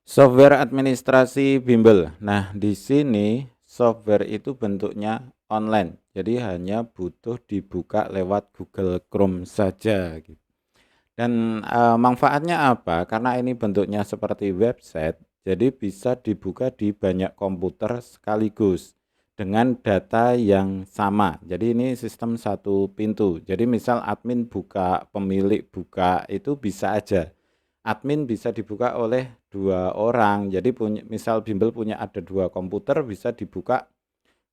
Software administrasi bimbel. Nah, di sini software itu bentuknya online. Jadi hanya butuh dibuka lewat Google Chrome saja gitu. Dan manfaatnya apa? Karena ini bentuknya seperti website, jadi bisa dibuka di banyak komputer sekaligus dengan data yang sama. Jadi ini sistem satu pintu. Jadi misal admin buka, pemilik buka, itu bisa aja. Admin bisa dibuka oleh 2 orang. Jadi misal bimbel punya ada 2 komputer, bisa dibuka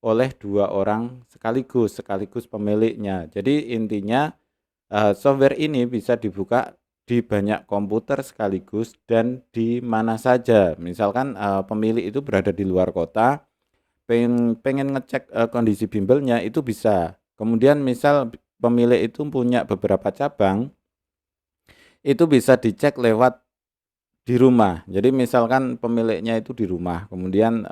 oleh 2 orang sekaligus pemiliknya. Jadi intinya software ini bisa dibuka di banyak komputer sekaligus dan di mana saja. Misalkan pemilik itu berada di luar kota, pengen ngecek kondisi bimbelnya itu bisa. Kemudian misal pemilik itu punya beberapa cabang, itu bisa dicek lewat di rumah. Jadi misalkan pemiliknya itu di rumah, kemudian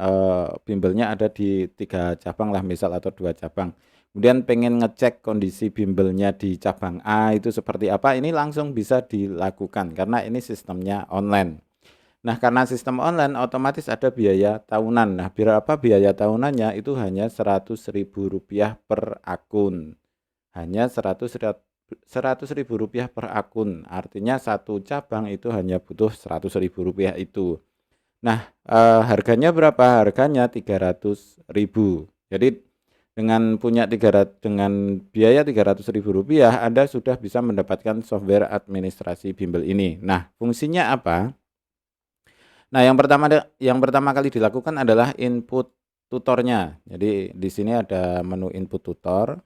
bimbelnya ada di 3 cabang lah misal atau 2 cabang. Kemudian pengen ngecek kondisi bimbelnya di cabang A itu seperti apa, ini langsung bisa dilakukan karena ini sistemnya online. Nah, karena sistem online otomatis ada biaya tahunan. Nah, berapa biaya tahunannya? Itu hanya Rp100.000 per akun. Hanya Rp100.000 per akun. Artinya satu cabang itu hanya butuh Rp100.000 itu. Nah, harganya berapa? Harganya Rp300.000. Jadi dengan biaya Rp300.000 Anda sudah bisa mendapatkan software administrasi bimbel ini. Nah, fungsinya apa? Nah, yang pertama kali dilakukan adalah input tutornya. Jadi di sini ada menu input tutor.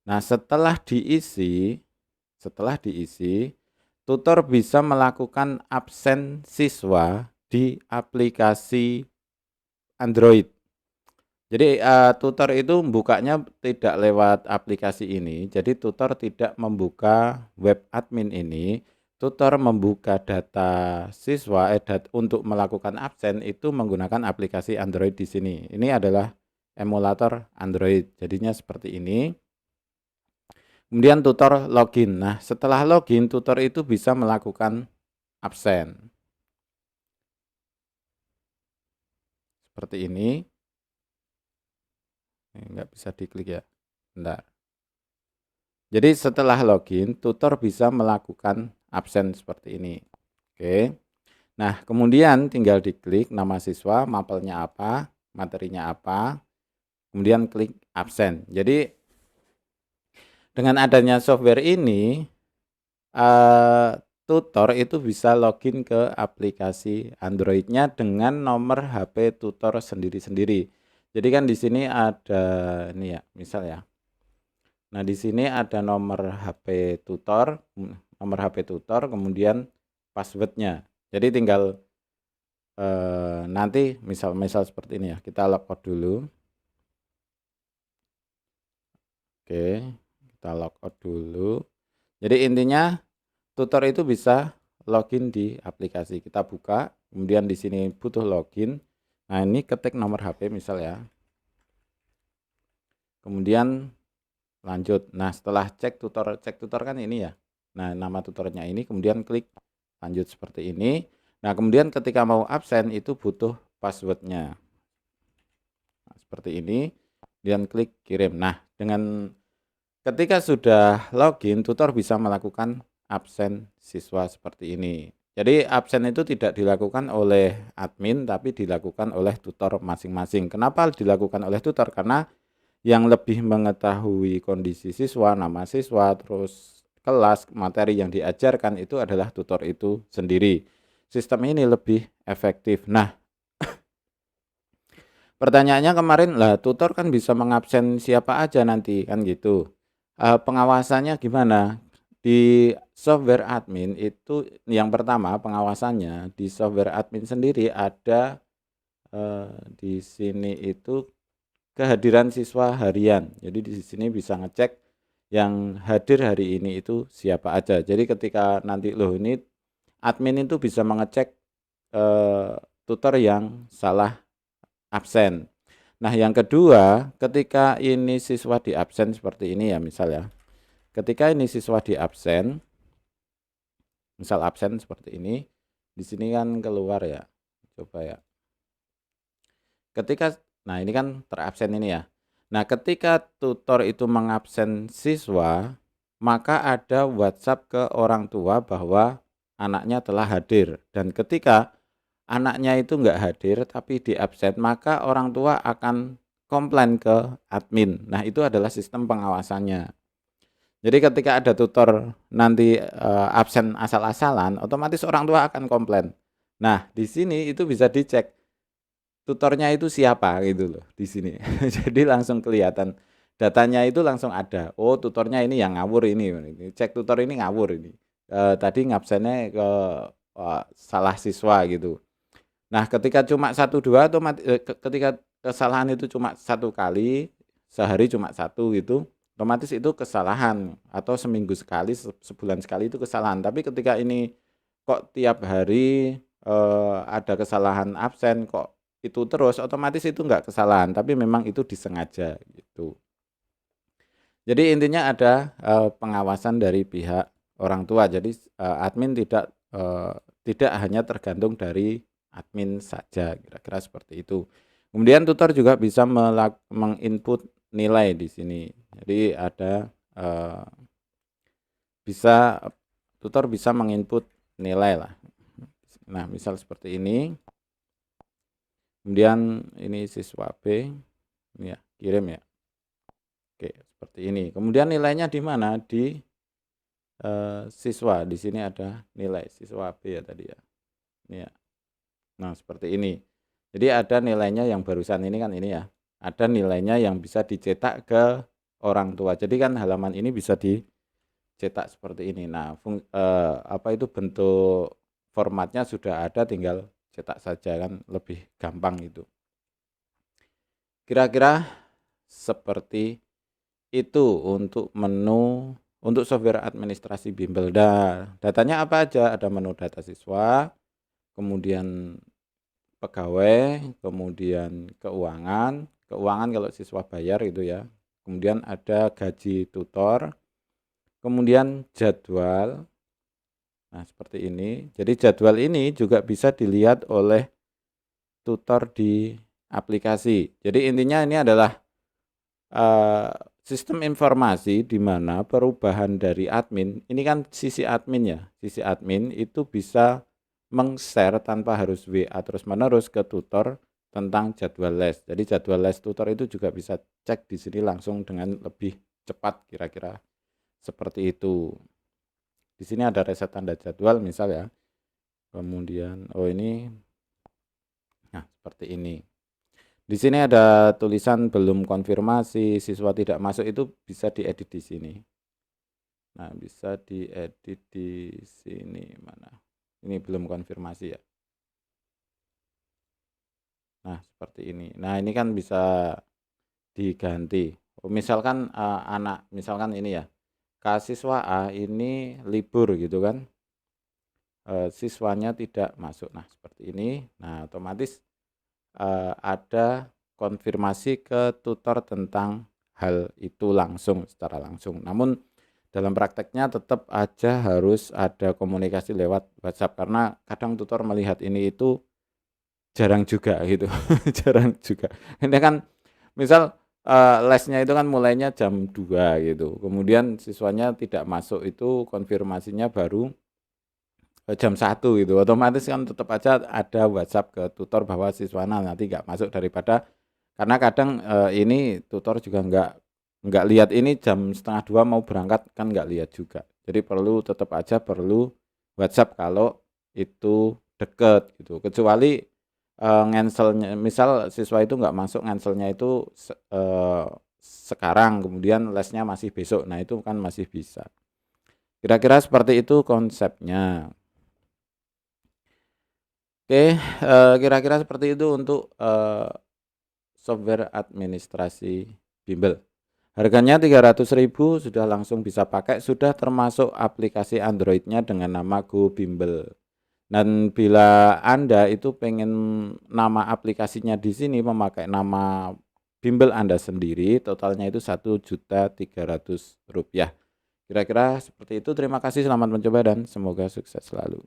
Nah, setelah diisi, tutor bisa melakukan absen siswa di aplikasi Android. Jadi tutor itu bukanya tidak lewat aplikasi ini. Jadi tutor tidak membuka web admin ini. Tutor membuka data siswa untuk melakukan absen itu menggunakan aplikasi Android di sini. Ini adalah emulator Android. Jadinya seperti ini. Kemudian tutor login. Nah, setelah login tutor itu bisa melakukan absen. Seperti ini. Nggak bisa diklik ya. Bentar. Jadi setelah login, tutor bisa melakukan absen seperti ini. Oke. Nah, kemudian tinggal diklik nama siswa, mapelnya apa, materinya apa, kemudian klik absen. Jadi dengan adanya software ini, tutor itu bisa login ke aplikasi Android-nya dengan nomor HP tutor sendiri-sendiri. Jadi kan di sini ada ini ya, misal ya. Nah, di sini ada nomor HP tutor, kemudian passwordnya. Jadi tinggal nanti misal seperti ini ya, kita logout dulu. Oke, kita logout dulu. Jadi intinya tutor itu bisa login di aplikasi. Kita buka, kemudian di sini butuh login. Nah, ini ketik nomor HP misal ya. Kemudian lanjut. Nah, setelah cek tutor kan ini ya. Nah, nama tutornya ini, kemudian klik lanjut seperti ini. Nah, kemudian ketika mau absen itu butuh passwordnya. Nah, seperti ini. Kemudian klik kirim. Nah, dengan ketika sudah login, tutor bisa melakukan absen siswa seperti ini. Jadi absen itu tidak dilakukan oleh admin, tapi dilakukan oleh tutor masing-masing. Kenapa dilakukan oleh tutor? Karena yang lebih mengetahui kondisi siswa, nama siswa, terus kelas, materi yang diajarkan itu adalah tutor itu sendiri. Sistem ini lebih efektif. Nah, pertanyaannya kemarin, lah tutor kan bisa mengabsen siapa aja nanti, kan gitu. Pengawasannya gimana? Di software admin itu yang pertama pengawasannya di software admin sendiri ada di sini itu kehadiran siswa harian. Jadi di sini bisa ngecek yang hadir hari ini itu siapa aja. Jadi ketika nanti loh ini admin itu bisa mengecek tutor yang salah absen. Nah, yang kedua, ketika ini siswa di absen seperti ini ya misal ya. Ketika ini siswa di absen, misal absen seperti ini, di sini kan keluar ya. Coba ya. Nah ini kan terabsen ini ya. Nah ketika tutor itu mengabsen siswa, maka ada WhatsApp ke orang tua bahwa anaknya telah hadir. Dan ketika anaknya itu nggak hadir tapi diabsen, maka orang tua akan komplain ke admin. Nah itu adalah sistem pengawasannya. Jadi ketika ada tutor nanti absen asal-asalan, otomatis orang tua akan komplain. Nah di sini itu bisa dicek tutornya itu siapa gitu loh di sini. Jadi langsung kelihatan datanya itu langsung ada. Oh, tutornya ini yang ngawur ini. Cek tutor ini ngawur ini. Tadi ngabsennya ke salah siswa gitu. Nah, ketika cuma 1 2 ketika kesalahan itu cuma 1 kali, sehari cuma 1 gitu, otomatis itu kesalahan atau seminggu sekali, sebulan sekali itu kesalahan. Tapi ketika ini kok tiap hari ada kesalahan absen kok itu terus, otomatis itu enggak kesalahan, tapi memang itu disengaja gitu. Jadi intinya ada pengawasan dari pihak orang tua. Jadi admin tidak hanya tergantung dari admin saja, kira-kira seperti itu. Kemudian tutor juga bisa menginput nilai di sini. Jadi ada tutor bisa menginput nilai lah. Nah, misal seperti ini. Kemudian ini siswa B, ini ya, kirim ya. Oke, seperti ini. Kemudian nilainya di mana? Di siswa. Di sini ada nilai siswa B ya tadi ya. Ini ya. Nah, seperti ini. Jadi ada nilainya yang barusan ini kan ini ya. Ada nilainya yang bisa dicetak ke orang tua. Jadi kan halaman ini bisa dicetak seperti ini. Nah, apa itu bentuk formatnya sudah ada, tinggal cetak saja kan lebih gampang itu. Kira-kira seperti itu untuk menu untuk software administrasi bimbel. Datanya apa aja? Ada menu data siswa, kemudian pegawai, kemudian keuangan kalau siswa bayar itu ya. Kemudian ada gaji tutor, kemudian jadwal. Nah, seperti ini. Jadi jadwal ini juga bisa dilihat oleh tutor di aplikasi. Jadi intinya ini adalah sistem informasi di mana perubahan dari admin, ini kan sisi admin ya. Sisi admin itu bisa meng-share tanpa harus WA terus-menerus ke tutor tentang jadwal les. Jadi jadwal les tutor itu juga bisa cek di sini langsung dengan lebih cepat, kira-kira seperti itu. Di sini ada reset tanda jadwal misal ya. Kemudian ini nah seperti ini. Di sini ada tulisan belum konfirmasi, siswa tidak masuk, itu bisa diedit di sini. Nah, bisa diedit di sini mana? Ini belum konfirmasi ya. Nah, seperti ini. Nah, ini kan bisa diganti. Misalkan misalkan ini ya. Siswa A ini libur gitu kan. Siswanya tidak masuk. Nah, seperti ini. Nah, otomatis ada konfirmasi ke tutor tentang hal itu secara langsung. Namun dalam prakteknya tetap aja harus ada komunikasi lewat WhatsApp karena kadang tutor melihat ini itu jarang juga gitu. Jarang juga. Ini kan misal lesnya itu kan mulainya jam 2 gitu. Kemudian siswanya tidak masuk, itu konfirmasinya baru jam 1 gitu. Otomatis kan tetap aja ada WhatsApp ke tutor bahwa siswana nanti nggak masuk, daripada karena kadang ini tutor juga nggak lihat ini jam 1:30 mau berangkat, kan nggak lihat juga. Jadi tetap aja perlu WhatsApp kalau itu deket gitu. Kecuali ngenselnya, misal siswa itu nggak masuk, ngenselnya itu sekarang, kemudian lesnya masih besok. Nah itu kan masih bisa. Kira-kira seperti itu konsepnya. Oke, kira-kira seperti itu untuk software administrasi bimbel. Harganya 300.000 sudah langsung bisa pakai, sudah termasuk aplikasi Android-nya dengan nama Go Bimbel. Dan bila Anda itu pengen nama aplikasinya di sini memakai nama bimbel Anda sendiri, totalnya itu Rp1.300.000. Kira-kira seperti itu. Terima kasih, selamat mencoba dan semoga sukses selalu.